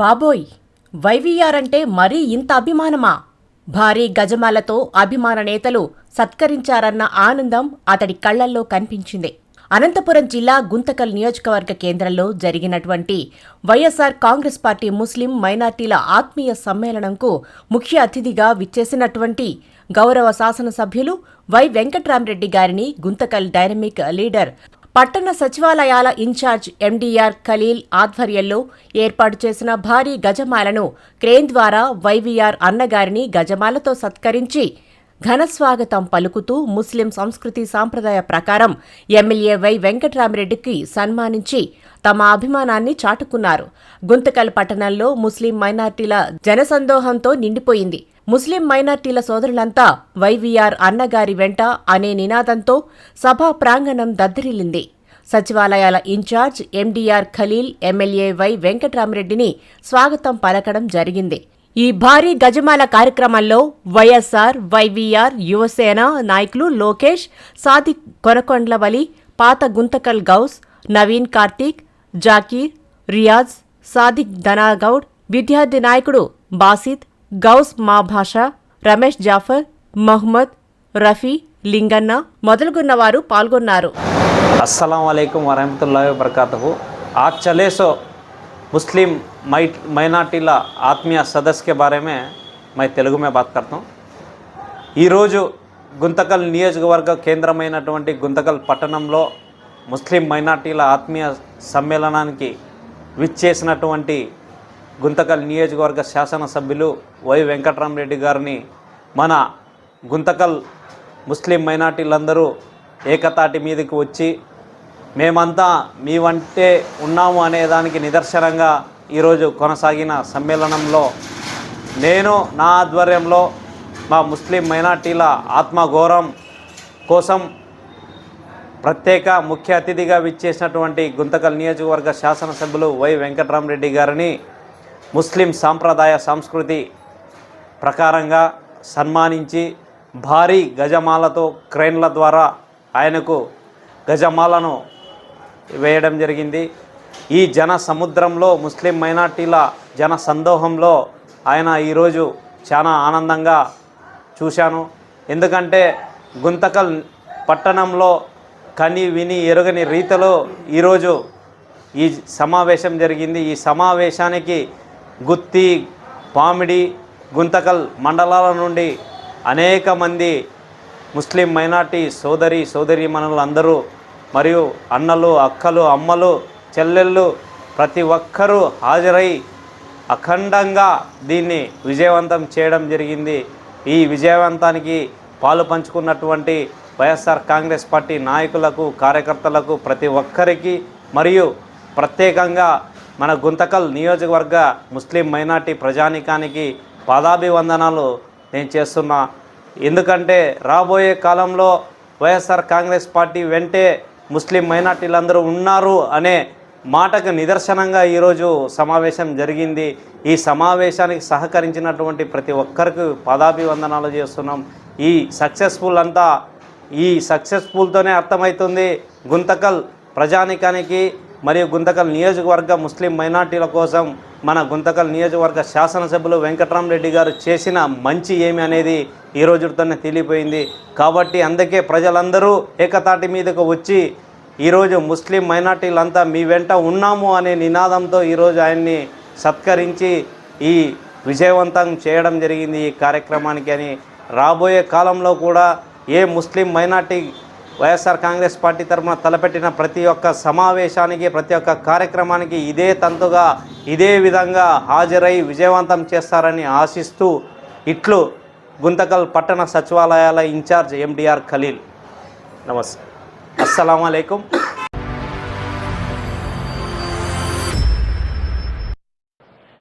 బాబోయ్, వైవీఆర్ అంటే మరీ ఇంత అభిమానమా? భారీ గజమాలతో అభిమాన నేతలు సత్కరించారన్న ఆనందం అతడి కళ్లల్లో కనిపించింది. అనంతపురం జిల్లా గుంతకల్ నియోజకవర్గ కేంద్రంలో జరిగినటువంటి వైఎస్సార్ కాంగ్రెస్ పార్టీ ముస్లిం మైనార్టీల ఆత్మీయ సమ్మేళనంకు ముఖ్య అతిథిగా విచ్చేసినటువంటి గౌరవ శాసనసభ్యులు వై వెంకట్రామరెడ్డి గారిని గుంతకల్ డైనమిక్ లీడర్, పట్టణ సచివాలయాల ఇన్ఛార్జ్ ఎండీఆర్ ఖలీల్ ఆధ్వర్యంలో ఏర్పాటు చేసిన భారీ గజమాలను క్రేన్ ద్వారా వైవీఆర్ అన్నగారిని గజమాలతో సత్కరించి ఘనస్వాగతం పలుకుతూ ముస్లిం సంస్కృతి సాంప్రదాయ ప్రకారం ఎమ్మెల్యే వై వెంకట్రామరెడ్డికి సన్మానించి తమ అభిమానాన్ని చాటుకున్నారు. గుంతకల్ పట్టణంలో ముస్లిం మైనార్టీల జనసందోహంతో నిండిపోయింది. ముస్లిం మైనార్టీల సోదరులంతా వైవీఆర్ అన్నగారి వెంట అనే నినాదంతో సభా ప్రాంగణం దద్దరిల్లింది. సచివాలయాల in charge MDR Khaleel MLA Y వెంకట్రామరెడ్డిని స్వాగతం పలకడం జరిగింది. ఈ భారీ గజమాల కార్యక్రమంలో వైఎస్సార్, వైవీఆర్, యువసేన నాయకులు లోకేష్, సాదిక్ కొనకొండ్లవలి, పాత గుంతకల్ గౌస్, నవీన్ కార్తీక్, జాకీర్, రియాజ్, సాదిక్ ధనాగౌడ్, విద్యార్థి నాయకుడు బాసిత్, గౌస్ మాభాషా, రమేష్ జాఫర్, మహ్మద్, రఫీ, లింగన్న మొదలుగున్నవారు పాల్గొన్నారు. अस्सलाम वालेकुम वरहमतुल्लाहि वबरकातुहू। आज चले सो मुस्लिम మైనార్టీల ఆత్మీయ సదస్సు के बारे में मैं తెలుగు में बात करता हूँ। ఈరోజు గుంతకల్ నియోజకవర్గ కేంద్రమైనటువంటి గుంతకల్ పట్టణంలో ముస్లిం మైనార్టీల ఆత్మీయ సమ్మేళనానికి విచ్చేసినటువంటి గుంతకల్ నియోజకవర్గ శాసనసభ్యులు వై వెంకట్రామరెడ్డి గారిని మన గుంతకల్ ముస్లిం మైనార్టీలందరూ ఏకతాటి మీదకి వచ్చి మేమంతా మీ వంటే ఉన్నాము అనేదానికి నిదర్శనంగా ఈరోజు కొనసాగిన సమ్మేళనంలో నేను నా ఆధ్వర్యంలో మా ముస్లిం మైనార్టీల ఆత్మగౌరవం కోసం ప్రత్యేక ముఖ్య అతిథిగా విచ్చేసినటువంటి గుంతకల్ నియోజకవర్గ శాసనసభ్యులు వై వెంకట్రామరెడ్డి గారిని ముస్లిం సాంప్రదాయ సంస్కృతి ప్రకారంగా సన్మానించి భారీ గజమాలతో క్రేన్ల ద్వారా ఆయనకు గజమాలను వేయడం జరిగింది. ఈ జన సముద్రంలో ముస్లిం మైనార్టీల జన సందోహంలో ఆయన ఈరోజు చాలా ఆనందంగా చూశాను. ఎందుకంటే గుంతకల్ పట్టణంలో కని విని ఎరుగని రీతిలో ఈరోజు ఈ సమావేశం జరిగింది. ఈ సమావేశానికి గుత్తి, పామిడి, గుంతకల్ మండలాల నుండి అనేక మంది ముస్లిం మైనార్టీ సోదరీమణులు అందరూ మరియు అన్నలు, అక్కలు, అమ్మలు, చెల్లెళ్ళు ప్రతి ఒక్కరూ హాజరై అఖండంగా దీన్ని విజయవంతం చేయడం జరిగింది. ఈ విజయవంతానికి పాలు పంచుకున్నటువంటి వైఎస్ఆర్ కాంగ్రెస్ పార్టీ నాయకులకు, కార్యకర్తలకు ప్రతి ఒక్కరికి మరియు ప్రత్యేకంగా మన గుంతకల్ నియోజకవర్గ ముస్లిం మైనార్టీ ప్రజానికానికి పాదాభివందనాలు నేను చేస్తున్నా. ఎందుకంటే రాబోయే కాలంలో వైఎస్ఆర్ కాంగ్రెస్ పార్టీ వెంటే ముస్లిం మైనార్టీలందరూ ఉన్నారు అనే మాటకు నిదర్శనంగా ఈరోజు సమావేశం జరిగింది. ఈ సమావేశానికి సహకరించినటువంటి ప్రతి ఒక్కరికి పాదాభివందనాలు చేస్తున్నాం. ఈ సక్సెస్ఫుల్తోనే అర్థమవుతుంది గుంతకల్ ప్రజానికానికి మరియు గుంతకల్ నియోజకవర్గ ముస్లిం మైనార్టీల కోసం మన గుంతకల్ నియోజకవర్గ శాసనసభ్యులు వెంకట్రామరెడ్డి గారు చేసిన మంచి ఏమి అనేది ఈ రోజుతోనే తెలియపోయింది. కాబట్టి అందుకే ప్రజలందరూ ఏకతాటి మీదకు వచ్చి ఈరోజు ముస్లిం మైనార్టీలంతా మీ వెంట ఉన్నాము అనే నినాదంతో ఈరోజు ఆయన్ని సత్కరించి ఈ విజయవంతం చేయడం జరిగింది ఈ కార్యక్రమానికి అని. రాబోయే కాలంలో కూడా ఏ ముస్లిం మైనార్టీ వైఎస్ఆర్ కాంగ్రెస్ పార్టీ తరఫున తలపెట్టిన ప్రతి ఒక్క సమావేశానికి, ప్రతి ఒక్క కార్యక్రమానికి ఇదే తంతుగా, ఇదే విధంగా హాజరై విజయవంతం చేస్తారని ఆశిస్తూ ఇట్లు గుంతకల్ పట్టణ సచివాలయాల ఇన్ఛార్జ్ ఎండీఆర్ ఖలీల్. నమస్తే. అస్సలాము అలైకుం.